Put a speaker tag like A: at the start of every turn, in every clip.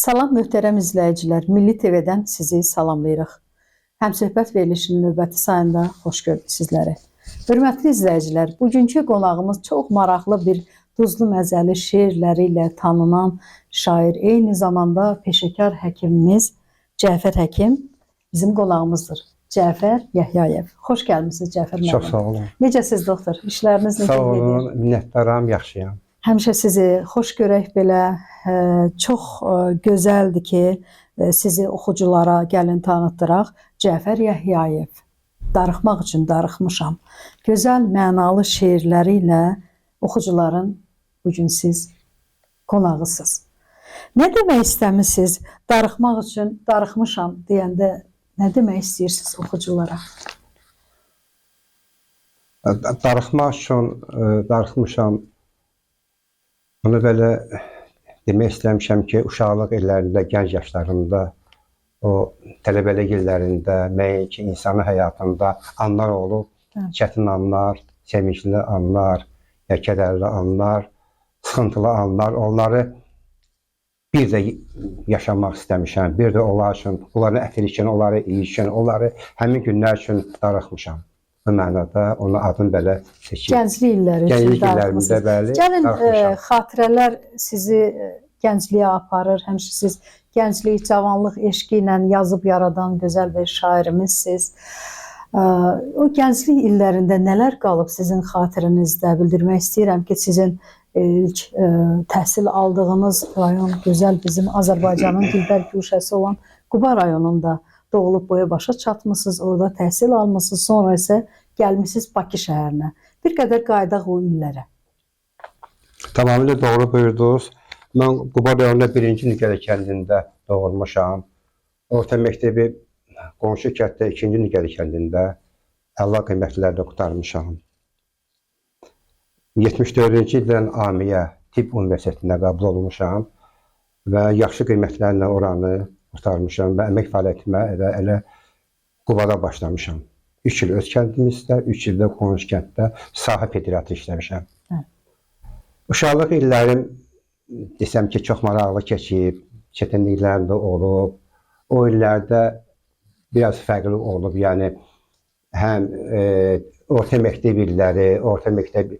A: Salam möhtərəm izləyicilər, Milli TV-dən sizi salamlayırıq. Həmsöhbət verilişinin növbəti sayında xoş gördük sizləri. Hörmətli izləyicilər, bugünkü qonağımız çox maraqlı bir duzlu məzəli şeirləri ilə tanınan şair, eyni zamanda peşəkar həkimimiz Cəfər Həkim bizim qonağımızdır. Cəfər Yəhyayev. Xoş gəlmisiniz Cəfər müəllim.
B: Çox sağ olun.
A: Necəsiz doktor? İşləriniz necə gedir?
B: Sağ olun, minnətdaram, yaxşıyam.
A: Həmişə sizi xoş görək belə. Çox gözəldir ki, sizi oxuculara gəlin tanıtdıraq. Cəfər Yəhyayev. Darıxmaq üçün darıxmışam. Gözəl, mənalı şeirləri ilə oxucuların bugün siz qonağısınız. Nə demək istəmisiniz? Darıxmaq üçün darıxmışam deyəndə nə demək istəyirsiniz oxuculara?
B: Darıxmaq üçün darıxmışam. Bunu belə demək istəmişəm ki, uşaqlıq illərində, gənc yaşlarında, o tələbəlik illərində, müəyyən ki, insanın həyatında anlar olub, çətin anlar, sevincli anlar, kədərli anlar, sıxıntılı anlar, onları bir də yaşamaq istəmişəm, bir də onlar üçün, onların ətir üçün, onları iyi üçün, onları həmin günlər üçün darıxmışam. Bu mənada onun adını belə seçib.
A: Gənclik illəri üçün darıxmışsınız.
B: Bəli,
A: gəlin, xatirələr sizi gəncliyə aparır. Həmişə siz gənclik, cavanlıq eşqi ilə yazıb yaradan gözəl bir şairimizsiniz. O gənclik illərində nələr qalıb sizin xatirənizdə? Bildirmək istəyirəm ki, sizin ilk təhsil aldığınız rayon gözəl bizim Azərbaycanın dilbər güşəsi olan Quba rayonunda doğulub boya başa çatmışsınız, orada təhsil almışsınız, sonra isə gəlmişsiniz Bakı şəhərinə. Bir qədər qayıdaq o illərə.
B: Tamamilə doğru buyurdunuz. Mən Quba rayonunda 1-ci Nigələ kəndində doğulmuşam. Orta məktəbi qonşu kənddə 2-ci Nigələ kəndində əla qiymətlərdə qurtarmışam. 74-cü ildən Amiyə Tibb Universitetinə qəbul olmuşam və yaxşı qiymətlərlə oranı qurtarmışam və əmək fəaliyyətimə elə Qubada başlamışam. 3 il öz kəndimizdə, 3 ildə qonşu kənddə sahə pediatri işləmişəm. Uşaqlıq illərim desəm ki, çox maraqlı keçib, çətinliklər də olub. O illərdə biraz fərqli olub, yəni həm orta məktəb illəri, orta məktəb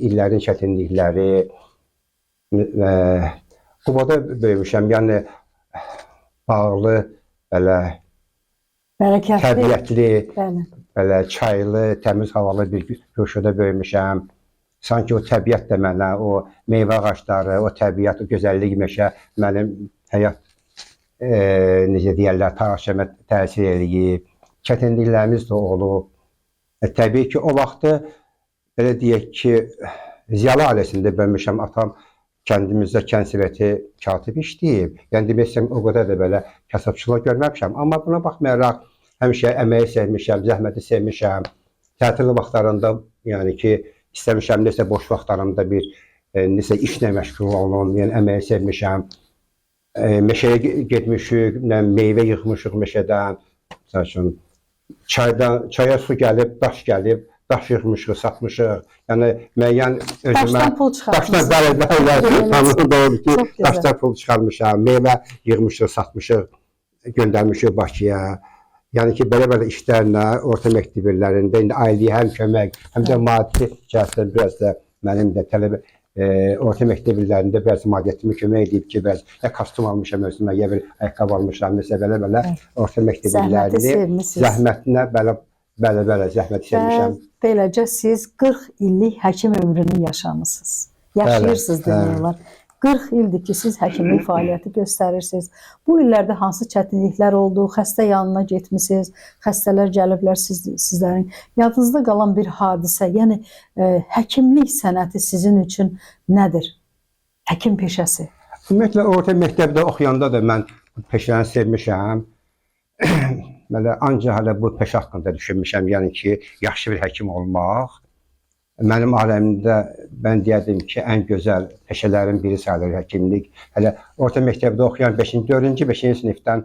B: illərin çətinlikləri və Qubada böyümüşəm, yəni bağlı, belə təbiətli, belə çaylı, təmiz havalı bir köşədə böyümüşəm. Sanki o təbiət də mənə, o meyvə ağacları, o təbiət, o gözəllik meşə mənim həyat, necə deyərlər, tarixçəmə təsir eləyib. Çətinliklərimiz də olub. Təbii ki, o vaxtı, belə deyək ki, ziyalı ailəsində böyümüşəm. Atam kəndimizdə kənd soveti katib işləyib. Yəni demək istəyirəm, o qədər də belə kasıbçılıq görməmişəm. Amma buna baxmayaraq, həmişə əməyi sevmişəm, zəhməti sevmişəm. Tətil vaxtlarında, yəni ki, istəmişəm, nəsə boş vaxtlarımda bir nəsə işlə məşğul olum, yəni əməyi sevmişəm. Meşəyə getmişik, meyvə yığmışıq meşədən. Çaya su gəlib, daş gəlib, daş yığmışıq, satmışıq. Yəni müəyyən özümə
A: daşdan pul çıxartmışıq.
B: Daşdan pul çıxarmışam, meyvə yığmışıq, satmışıq, göndərmişik Bakıya. Yəni ki, belə işlərlə orta məktəb illərində indi ailəyə həm kömək, həm də maddi cəhətdən biraz da mənim də tələbə orta məktəb illərində bəzi maddiyyətimi kömək edib ki, ya kostyum almışam özümə, ya bir ayaqqabı almışam, məsələ belə orta məktəb illərini zəhmətinə belə zəhmət sevmişəm.
A: Beləcə siz 40 illik həkim ömrünü yaşamısınız. Yaşayırsınız demək olar. 40 ildir ki, siz həkimlik fəaliyyəti göstərirsiniz. Bu illərdə hansı çətinliklər oldu? Xəstə yanına getmisiniz, xəstələr gəliblər sizlərin. Yadınızda qalan bir hadisə, yəni həkimlik sənəti sizin üçün nədir? Həkim peşəsi.
B: Ümumiyyətlə, orta məktəbdə oxuyanda da mən peşəni sevmişəm. Ancaq hələ bu peşə haqqında düşünmüşəm, yəni ki, yaxşı bir həkim olmaq. Mənim aləmimdə mən deyərdim ki, ən gözəl peşələrin biri sayılır həkimlik. Hələ orta məktəbdə oxuyan 4-cü, 5-ci sinifdən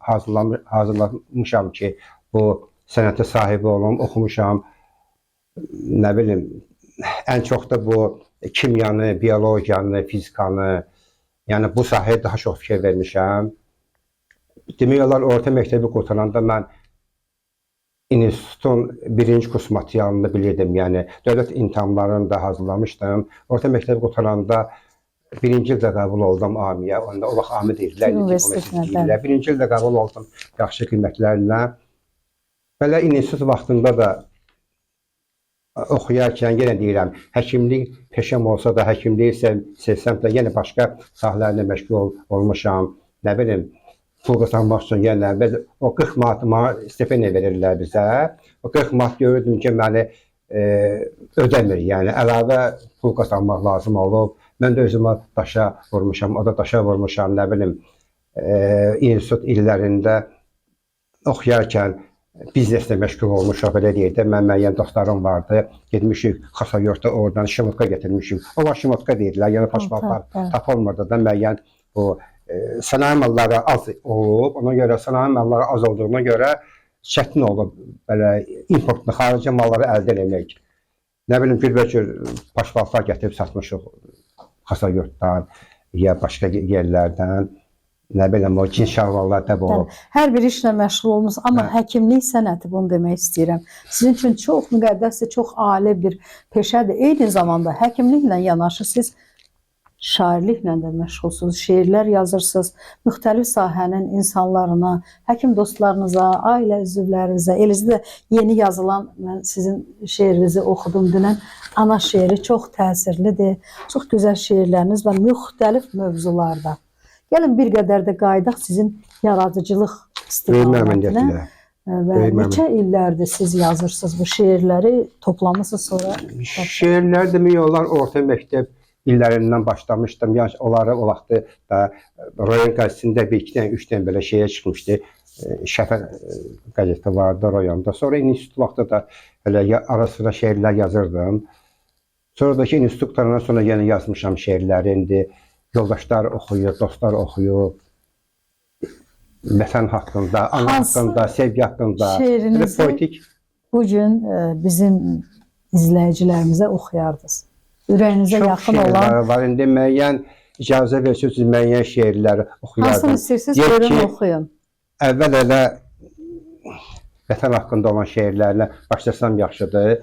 B: hazırlamışam ki, bu sənətə sahibi olum, oxumuşam. Nə bilim, ən çox da bu kimyanı, biologiyanı, fizikanı, Yəni bu sahəyə daha çox fikir vermişəm. Demək olar orta məktəbi qurtaranda mən institutun birinci kurs materialını bilirdim. Yəni dövlət imtahanlarını da hazırlamışdım. Orta məktəbi qurtaranda birinci ildə qəbul oldum AMİyə. Onda o vaxt AMİ deyirlər. Birinci ildə qəbul oldum yaxşı qiymətlərlə. Belə institut vaxtında da oxuyarkən yenə deyirəm, həkimlik peşəm olsa da, həkimliyi sevsəm də yenə başqa sahələrlə məşğul olmuşam. Nə bilim, pul qazanmaq üçün yenə o 40 manat stipendiya verirlər bizə. O 40 manat görürdüm ki, məni ödəmir. Yəni əlavə pul qazanmaq lazım olub. Mən də özümə daşa vurmuşam, o da daşa vurmuşam. Nə bilim, institut illərində oxuyarkən bizneslə məşğul olmuşam, belə deyək də. Mən müəyyən dostlarım vardı. Getmişik Xasayorda, oradan şimotka getirmişik. O vaxt şimotka deyirlər, yəni paşpaltlar tapılmırdı da müəyyən o sənaye malları az olub. Ona görə sənaye malları az olduğuna görə çətin olub belə importlu xarici malları əldə etmək. Nə bilim, gürbəcür paşpaltlar gətirib satmışıq Xasayordan ya başqa yerlərdən. Nə bilim, o cins şalvarlar da olub.
A: Hər bir işlə məşğul olmuş, amma həkimlik sənəti, bunu demək istəyirəm. Sizin üçün çox müqəddəsdir, çox ali bir peşədir. Eyni zamanda həkimliklə yanaşı siz şairliklə də məşğulsunuz, şeirlər yazırsınız, müxtəlif sahənin insanlarına, həkim dostlarınıza, ailə üzvlərinizə, eləcə də yeni yazılan, mən sizin şeirinizi oxudum dünən, ana şeiri çox təsirlidir, çox gözəl şeirləriniz var, müxtəlif mövzularda. Gəlin bir qədər də qayıdaq sizin yaradıcılıq istiqamətinə. Və neçə illərdir siz yazırsınız bu şeirləri, toplamısınız sonra?
B: Şeirlər demək olar orta məktəb illərindən başlamışdım. Yəni onları o vaxtı da rayon qəzetində bir 2 dənə, 3 dənə belə şeir çıxmışdı. Şəfər qəzeti vardı rayonda. Sonra institut vaxtı da elə ara sıra şeirlər yazırdım. Sonradakı institut qurtarandan sonra yenə yazmışam şeirləri. İndi yoldaşlar oxuyur, dostlar oxuyur. Vətən haqqında, ana haqqında, sevgi haqqında.
A: Şeirinizi bugün bizim izləyicilərimizə oxuyardınız. Ürəyinizə yaxın olan. Çox şeirlər
B: var. İndi müəyyən icazə versiniz, müəyyən şeirləri oxuyardım.
A: Hansını istəyirsiniz, buyurun oxuyun.
B: Əvvəl elə vətən haqqında olan şeirlərlə başlasam yaxşıdır.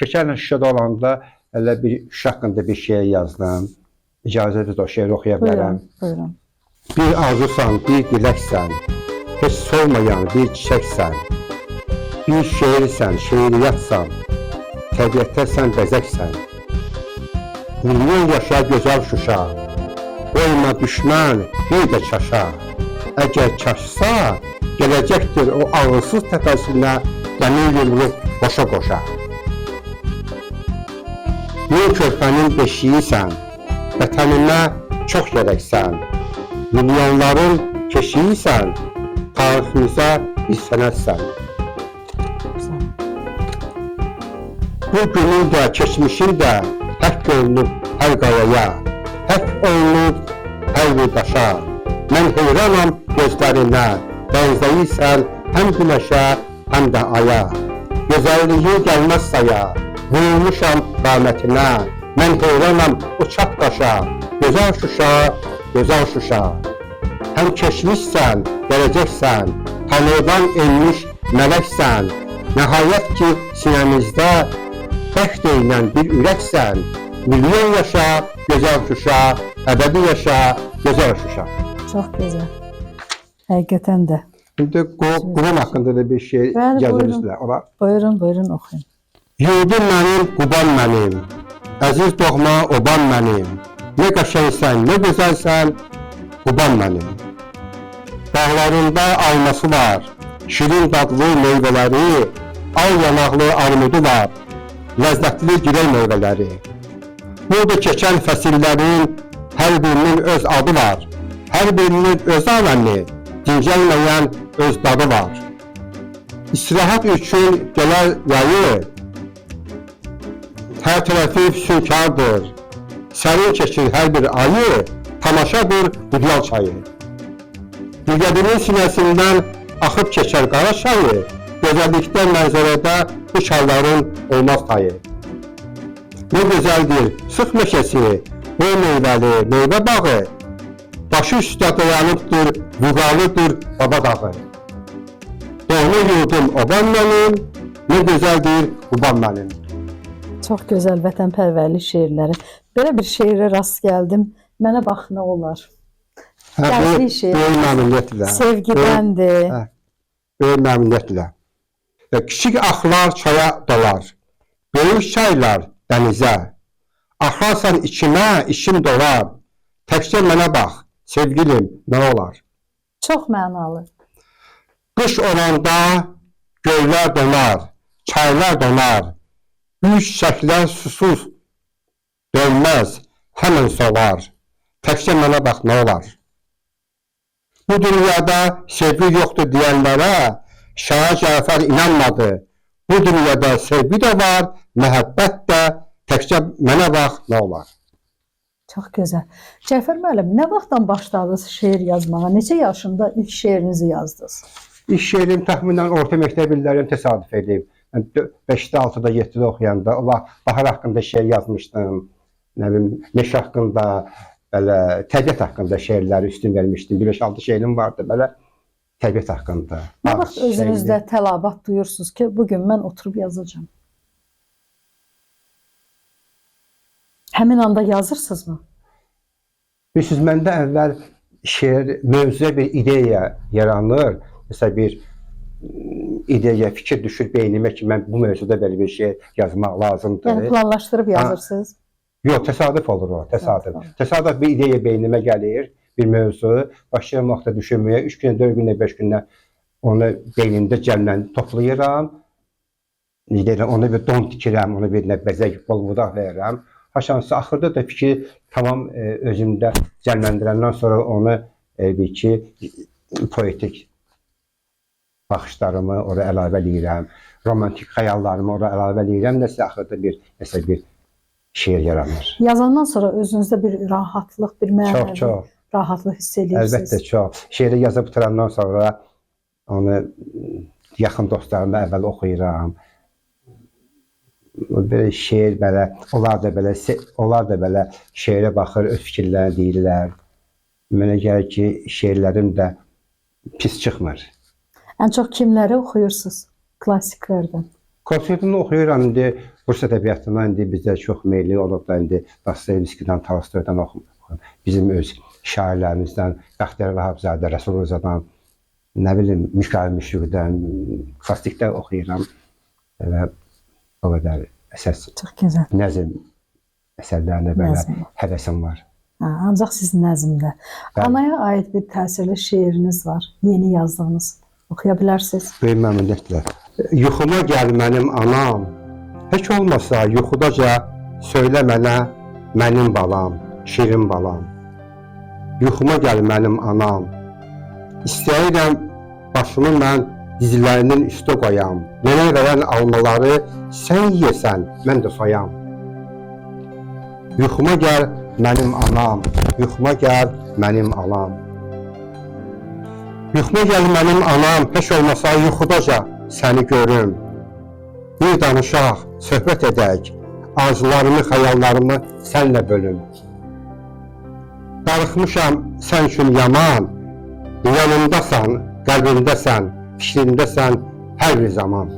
B: Keçən Şuşada olanda elə bir Şuşa haqqında bir şeir yazdım. İcazədir o şeiri oxuya bilərəm.
A: Buyurun.
B: Bir arzusan, bir diləksən, heç solmayan bir çiçəksən, bir şeirsən, şeiriyyatsan, təbiətdə sən bəzəksən. Milyon yaşa gözəl Şuşa, qoyma düşmən bir də çaşa. Əgər çaşsa, gələcəkdir o ağılsız təpəsinə dəmir yumruq qoşa-qoşa. Bir körpənin beşiyisən, vətənimə çox gərəksən, milyonların keşiyisən, tariximizə bir sənətsən. Bu günün də, keçmişin də həkk olunub hər qayaya, həkk olunub hər bir daşa. Mən heyranam gözlərinə, bənzəyirsən həm günəşə, həm də aya. Gözəlliyi gəlməz saya, vurulmuşam qamətinə. Mən heyranam o çap qaşa, gözəl Şuşa, gözəl Şuşa. Həm keçmişsən, gələcəksən, tanrıdan enmiş mələksən. Nəhayət ki, sinəmizdə bəxt eynən bir ürəksən. Milyon yaşa, gözəl Şuşa, əbədi yaşa, gözəl Şuşa.
A: Çox gözəl. Həqiqətən də.
B: İndi Quban haqqında da bir şey yazmışlar.
A: Buyurun, buyurun oxuyun.
B: Yurdum mənim, Quban mənim, əziz doğma oban mənim. Nə qəşəngsən, nə gözəlsən, Quban mənim. Dağlarında alması var, şirin dadlı meyvələri, al yanaqlı armudu var, ləzzətli girək meyvələri. Burada keçən fəsillərin hər birinin öz adı var, hər birinin öz aləmi, dincəlməyən öz dadı var. İstirahat üçün gələr yayı, hər tərəfi füsunkardır, sərin keçir hər bir ayı, tamaşadır Qudyal çayı. Bilgədinin sinəsindən axıb keçər qara çayı, gözəllikdə mənzərədə bu çayların olmaz tayı. Ne güzeldir sıx meşesi, O meyvəli, meyvə bağı, başı üstə dayanıbdır, vüqalıdır baba dağı. Doğma yurdum oban mənim, nə gözəldir uban mənim.
A: Çox gözəl vətənpərvərlik şeirləri. Belə bir şeirə rast gəldim. Mənə bax nə olar. Gənclik şeiri.
B: Böyük məmnuniyyətlə.
A: Sevgidəndir.
B: Böyük məmnuniyyətlə. Kiçik axlar çaya dolar, böyük çaylar dənizə. Axarsan içimə, içim dolar. Təkcə mənə bax, sevgilim, nə olar?
A: Çox mənalı.
B: Qış olanda göylər donar, çaylar donar. Büyük çiçəklər susuz dönməz, həmən solar. Təkcə mənə bax, nə olar? Bu dünyada sevgi yoxdur deyənlərə Şah Cəfər inanmadı. Bu dünyada sevgi də var, məhəbbət də, təkcə mənə bax, nə olar?
A: Çox gözəl. Cəfər müəllim, nə vaxtdan başladınız şeir yazmağa? Neçə yaşında ilk şeirinizi yazdınız?
B: İlk şeirim təxminən orta məktəb illərim təsadüf edib. 5-də, 6-da, 7-də oxuyanda bahar haqqında şeir yazmışdım. Nə bilim, meşə haqqında, belə təbiət haqqında şeirləri üstün vermişdim. 5-6 şeirim vardı belə təbiət haqqında.
A: Nə vaxt özünüzdə tələbat duyursunuz ki, bugün mən oturub yazacağam? Həmin anda yazırsınızmı?
B: Bilirsiniz, məndə əvvəl şeir, mövzuya bir ideya yaranır. Məsələn, bir ideya, fikir düşür beynimə ki, mən bu mövzuda belə bir şey yazmaq lazımdır.
A: Yəni planlaşdırıb yazırsınız?
B: Yox, təsadüf olur o, təsadüf. Təsadüf bir ideya beynimə gəlir, bir mövzu. Başlayıram vaxtda düşünməyə, 3 günə, 4 günə, 5 günə onu beynimdə cəmləni toplayıram. Onu bir don tikirəm, onu bir bəzək, bol budaq verirəm. Haşansı, axırda da fikri tamam özümdə cəmləndirəndən sonra onu bir ki, poetik baxışlarımı oraya əlavə edirəm, romantik xəyallarımı oraya əlavə edirəm, nəsə axırda bir şeir yaranır.
A: Yazandan sonra özünüzdə bir rahatlıq, bir mənəvi
B: çox
A: rahatlıq hiss edirsiniz.
B: Əlbəttə, çox. Şeiri yazıb bitirandan sonra onu yaxın dostlarıma əvvəl oxuyuram. Belə şeir belə, onlar da belə şeirə baxır, öz fikirlərini deyirlər. Mənə gəlir ki, şeirlərim də pis çıxmır.
A: Ən çox kimləri oxuyursunuz klassiklərdən?
B: Klassiklərini oxuyuram, indi Rus ədəbiyyatından indi bizdə çox meyilli olub da, indi Dostoyevskidən, Tolstoydan oxuyuram. Bizim öz şairlərimizdən, Bəxtiyar Vahabzadə, Rəsul Rzadan, nə bilim, Mikail Müşfiqdən, klassikdə oxuyuram. Və o qədər əsas, nəzm əsərlərində belə həvəsim var.
A: Ancaq siz nəzmdə. Anaya aid bir təsirli şeiriniz var, yeni yazdığınız. Oxuya bilərsiniz.
B: Böyük məmnuniyyətlə. Yuxuma gəl mənim anam, heç olmasa yuxudaca söylə mənə mənim balam, şirin balam. Yuxuma gəl mənim anam, istəyirəm başımı mən dizilərinin üstə qoyam. Mənə verən almaları sən yeyəsən, mən də soyam. Yuxuma gəl mənim anam, yuxuma gəl mənim alam. Yuxuma gəl mənim anam, heç olmasa yuxudaca səni görüm. Bir danışaq, söhbət edək, arzularımı, xəyallarımı sənlə bölüm. Darıxmışam sən üçün yaman, yanımdasan, qəlbimdəsən, fikrindəsən hər bir zaman.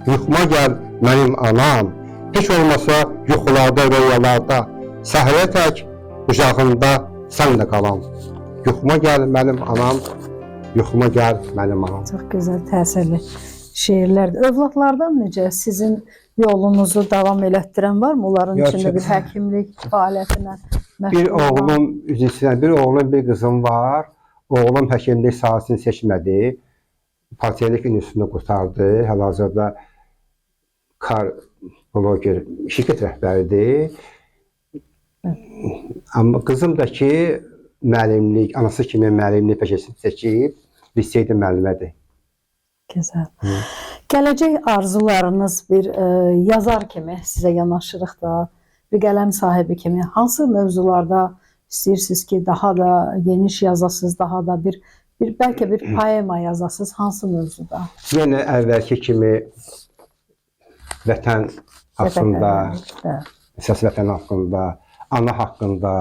B: Yuxuma gəl mənim anam, heç olmasa yuxularda, rüyalarda, səhrə tək qucağında sən də qalam. Yuxuma gəl mənim anam, yuxuma gəl mənim anam.
A: Çox gözəl, təsirli şeirlərdir. Övladlardan necə sizin yolunuzu davam elətdirən varmı? Onların içində bir həkimlik fəaliyyətinə məşğul olan?
B: Bir oğlum, bir oğlum, bir qızım var. Oğlum həkimlik sahəsini seçmədi. Partiyalik institutunu qurtardı. Hal-hazırda kar bloger, şirkət rəhbəridir. Amma qızım da ki, müəllimlik, anası kimi müəllimlik peşəsini seçib, liseydə müəllimədir.
A: Gözəl. Gələcək arzularınız bir yazar kimi sizə yanaşırıq da, bir qələm sahibi kimi hansı mövzularda istəyirsiniz ki, daha da geniş yazasınız, daha da bəlkə bir poema yazasınız, hansı mövzuda?
B: Yenə əvvəlki kimi vətən haqqında, əsas vətən haqqında, ana haqqında,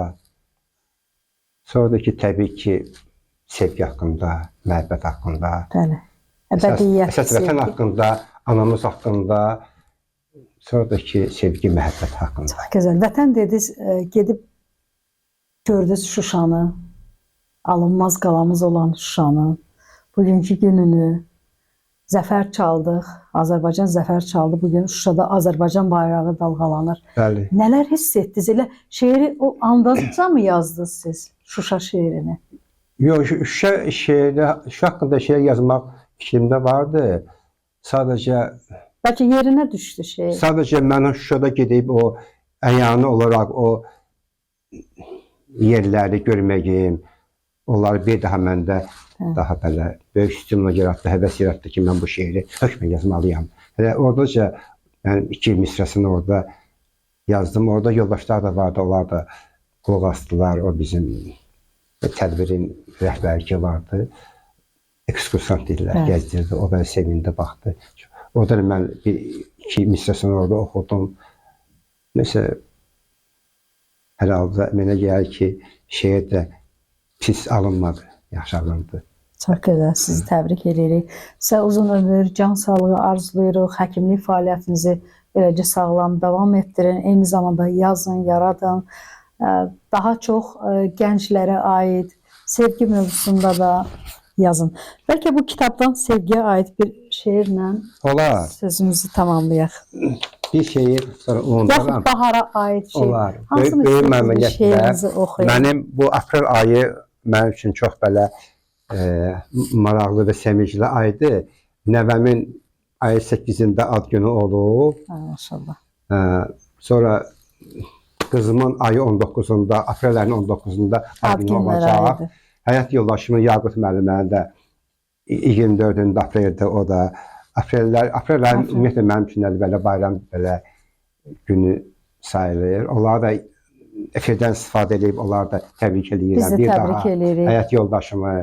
B: sonra da ki, təbii ki, sevgi haqqında, məhəbbət haqqında,
A: Bəli.
B: əsas vətən haqqında, anamız haqqında, sonra da ki, sevgi, məhəbbət haqqında.
A: Çox gözəl. Vətən dediniz, gedib gördünüz Şuşanı, alınmaz qalamız olan Şuşanı, bugünkü gününü, zəfər çaldıq, Azərbaycan zəfər çaldı. Bugün Şuşada Azərbaycan bayrağı dalğalanır.
B: Bəli.
A: Nələr hiss etdiniz? Elə şeiri o andaca mı yazdınız siz, Şuşa şeirini?
B: Yox, Şuşa haqqında şeir yazmaq fikrimdə vardı.
A: Bəlkə yerinə düşdü şeir.
B: Sadəcə mən Şuşada gedib o əyani olaraq o yerləri görməyim, onları bir daha məndə daha belə böyük istimla yaratdı, həvəs yaratdı ki, mən bu şeiri hökmən yazmalıyam. Hələ oradaca mən 2 misrasını orada yazdım. Orada yoldaşlar da vardı, onlar da qulaq asdılar. O bizim tədbirin rəhbəri ki vardı. Ekskursant deyirlər, gəzdirdi. O da sevindi, baxdı. Orada mən 2 misrasını orada oxudum. Nəsə, hər halda mənə gəlir ki, şeir də pis alınmadı, yaxşı alındı.
A: Çox gözəl, sizi təbrik edirik. Sizə uzun ömür, can sağlığı arzulayırıq. Həkimlik fəaliyyətinizi beləcə sağlam davam etdirin. Eyni zamanda yazın, yaradın. Daha çox gənclərə aid sevgi mövzusunda da yazın. Bəlkə bu kitabdan sevgiyə aid bir şeirlə sözümüzü tamamlayaq.
B: Bir şeir, sonra unuturam.
A: Yaxud bahara aid şeir.
B: Olar.
A: Hansını istəyirsiniz şeirinizi oxuyun?
B: Mənim bu aprel ayı mənim üçün çox belə maraqlı və sevincli aydır. Nəvəmin ayı 8-də ad günü olub.
A: Maşallah.
B: Sonra qızımın ayı 19-unda, aprel ayının 19-unda ad günü olacaq. Həyat yoldaşımın Yaqut müəllimənin də 24-də apreldə o da. Aprel ayı ümumiyyətlə mənim üçün belə bayram belə günü sayılır. Onlar da efirdən istifadə edib, onlar da təbrik edirəm.
A: Biz də təbrik edirik.
B: Həyat yoldaşımı,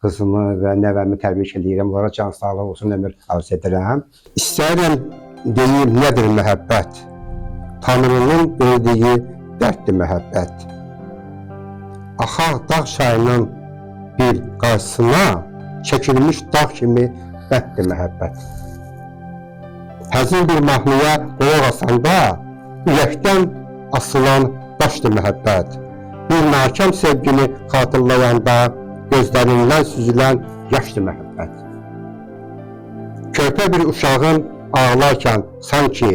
B: qızımı və nəvəmi təbrik edirəm. Onlara can sağlığı olsun, ömür arzu edirəm. İstəyirəm deyim, nədir məhəbbət? Tanrının verdiyi dərddir məhəbbət. Axar dağ çayının bir qarşısına çəkilmiş dağ kimi bəddir məhəbbət. Həzin bir mahnıya qulaq asanda ürəkdən asılan daşdır məhəbbət. Bir nakam sevgini xatırlayanda gözlərindən süzülən yaşdır məhəbbət. Körpə bir uşağın ağlarkən sanki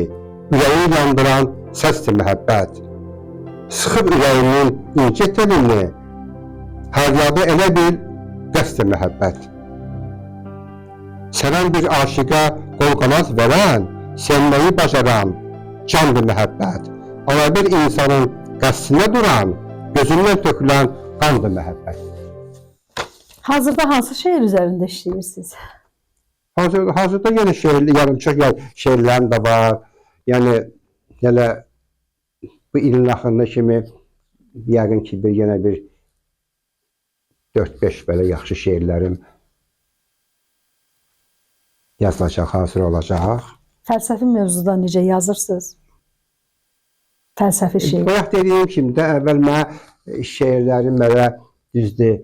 B: ürəyi yandıran səsdir məhəbbət. Sıxıb ürəyinin incə telini, fəryadı elə bir qəsdir məhəbbət. Sevən bir aşiqə qol-qanad verən, sevməyi bacaran candır məhəbbət. Ama bir insanın qəsdinə duran, gözündən tökülən qandır məhəbbət.
A: Hazırda hansı şeir üzərində işləyirsiniz?
B: Hazırda yenə yarımçıq şeirlərim də var. Yəni, elə bu ilin axırına kimi yəqin ki, yenə bir 4-5 belə yaxşı şeirlərim yazılacaq, hazır olacaq.
A: Fəlsəfi mövzuda necə yazırsınız? Fəlsəfi şeir.
B: Bayaq dediyim kimi də əvvəl mənə şeirlərim mənə düzdür,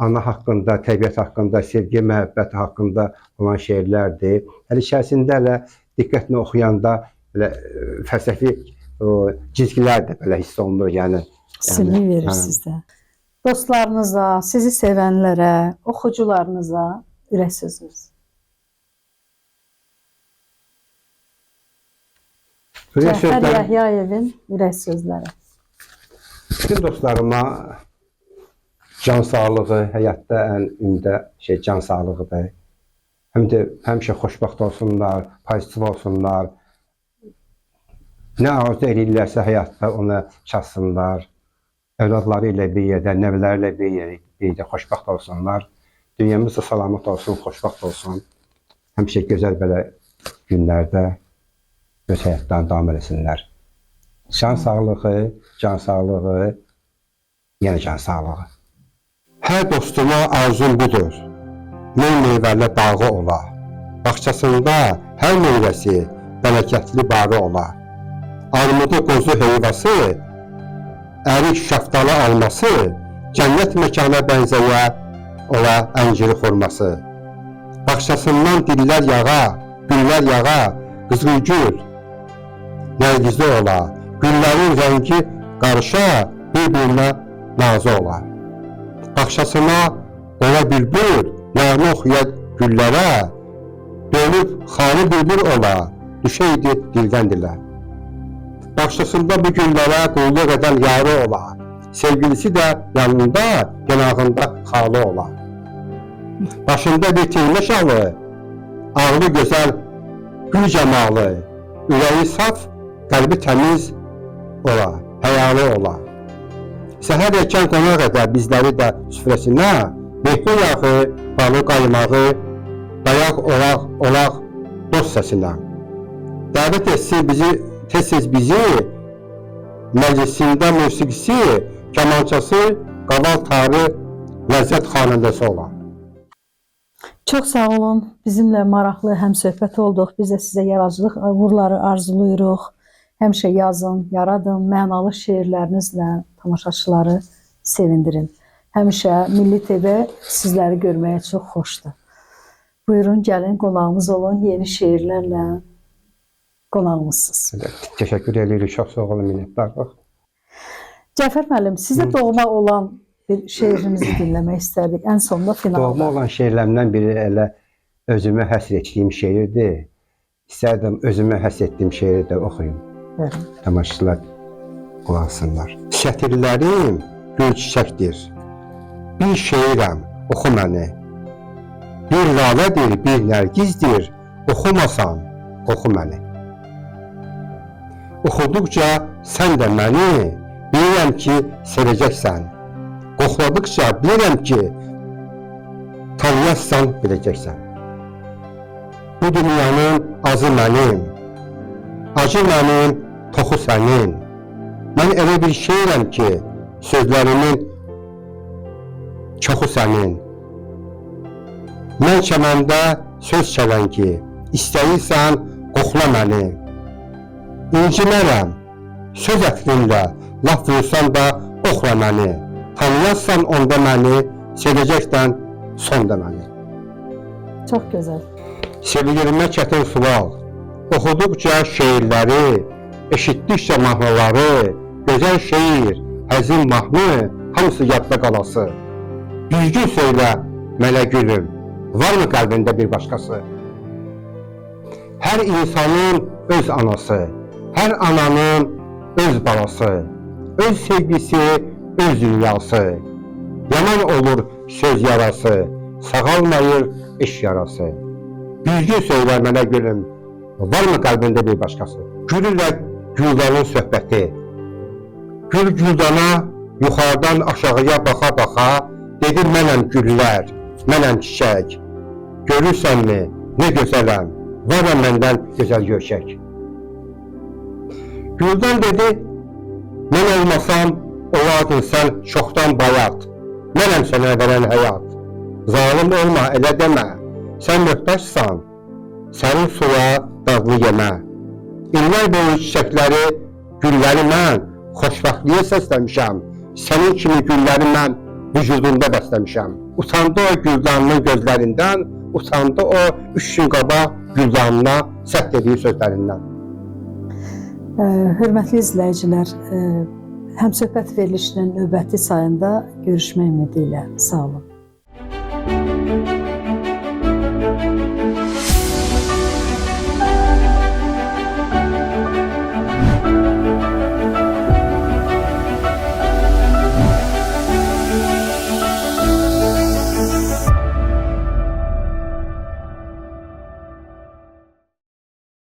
B: ana haqqında, təbiət haqqında, sevgi, məhəbbət haqqında olan şeirlərdir. Hələ içərisində elə diqqətlə oxuyanda elə fəlsəfi cizgilər də belə hiss olunur. Yəni
A: Sirri verirsiniz də. Dostlarınıza, sizi sevənlərə, oxucularınıza ürək sözünüz. Cəfər Yahyayevin ürək sözləri.
B: Bütün dostlarıma can sağlığı, həyatda ən ündə can sağlığıdır. Həm də həmişə xoşbəxt olsunlar, pozitiv olsunlar. Nə arzu edirlərsə həyatda ona çatsınlar. Övladları ilə bir yerdə, nəvələri ilə bir yerdə xoşbəxt olsunlar. Dünyamız da salamat olsun, xoşbəxt olsun. Həmişə gözəl belə günlərdə öz həyatlarını davam eləsinlər. Can sağlığı, yenə can sağlığı. Hər dostuma arzum budur, min meyvəli bağı ola. Bağçasında hər meyvəsi bərəkətli bağı ola. Armudu, qozu, heyvası ərik şaftalı alması, cənnət məkana bənzəyə ola ənciri xurması. Baxşasından dillər yağa, güllər yağa, qızılgül, nərgizli ola, güllərin rəngi qarışa, bir-birinə nazı ola. Baxşasına ola bülbül, nəğmə oxuya güllərə, dönüb xanı bülbül ola, düşəydi dildən dilə. Baxşasında bu güllərə qulluq edən yarı ola, sevgilisi də yanında, yanağında xalı ola. Başında bir tilmə şalı, ağlı gözəl, gül cəmalı, ürəyi saf, qəlbi təmiz ola, həyalı ola. Səhər erkən qonaq edər bizləri də süfrəsinə, mehri yağı, balı qaymağı, dayaq olaq dost səsinə. Dəvət etsin bizi, tez-tez bizi, məclisində musiqisi, kamançası, qaval tarı, ləzzət xanəndəsi ola.
A: Çox sağ olun. Bizimlə maraqlı həmsöhbət olduq. Biz də sizə yaradıcılıq uğurları arzuluyuruq. Həmişə yazın, yaradın, mənalı şeirlərinizlə tamaşaçıları sevindirin. Həmişə Milli TV sizləri görməyə çox xoşdur. Buyurun, gəlin, qonağımız olun, yeni şeirlərlə qonağımızsınız.
B: Təşəkkür edirik, çox sağ olun, minnətdarlıq.
A: Cəfər müəllim, sizə doğma olan bir şeirinizi dinləmək istərdik. Ən sonunda finalda.
B: Doğma olan şeirlərimdən biri elə özümə həsr etdiyim şeirdir. İstərdim özümə həsr etdiyim şeiri də oxuyum. Tamaşaçılar qulaq assınlar. Şətirlərim gül çiçəkdir. Bir şeirəm, oxu məni. Bir lalədir, bir nərgizdir. Oxumasan, oxu məni. Oxuduqca sən də məni bilirəm ki, sevəcəksən. Qoxladıqca bilirəm ki, tanıyarsan, biləcəksən. Bu dünyanın azı mənim, acı mənim, toxu sənin. Mən elə bir şeyirəm ki, sözlərimin çoxu sənin. Mən kəməndə söz çalan ki, istəyirsən, qoxla məni. İncimərəm, söz ətrinlə, laf vursan da oxla məni. Tanıyarsan onda məni, sevəcəkdən sonda məni.
A: Çox gözəl.
B: Sevgilimə çətin sual, oxuduqca şeirləri, eşitdikcə mahnıları, gözəl şeir, həzin mahnı, hamısı yadda qalası. Düzgün söylə mənə gülüm, varmı qəlbində bir başqası? Hər insanın öz anası, hər ananın öz balası, öz sevgisi, öz dünyası. Yaman olur söz yarası, sağalmayır iş yarası. Düzgün söylə mənə gülüm, varmı qəlbində bir başqası? Gül ilə güldanın söhbəti. Gül güldana yuxarıdan aşağıya baxa-baxa, dedi mənəm güllər, mənəm çiçək. Görürsənmi, nə gözələm, varam məndən gözəl görkək. Güldan dedi, mən olmasam, olardın sən çoxdan bayat, mənəm sənə verən həyat. Zalim olma, elə demə, sən möhtaçsan, sənin suya dadlı yemə. İllər boyu çiçəkləri, gülləri mən xoşbəxtliyə səsləmişəm, sənin kimi gülləri mən vücudumda bəsləmişəm. Utandı o güldanının gözlərindən, utandı o 3 gün qabaq güldanına səhv dediyi sözlərindən.
A: Hörmətli izləyicilər, həmsöhbət verilişinin növbəti sayında görüşmək ümidi ilə sağ olun.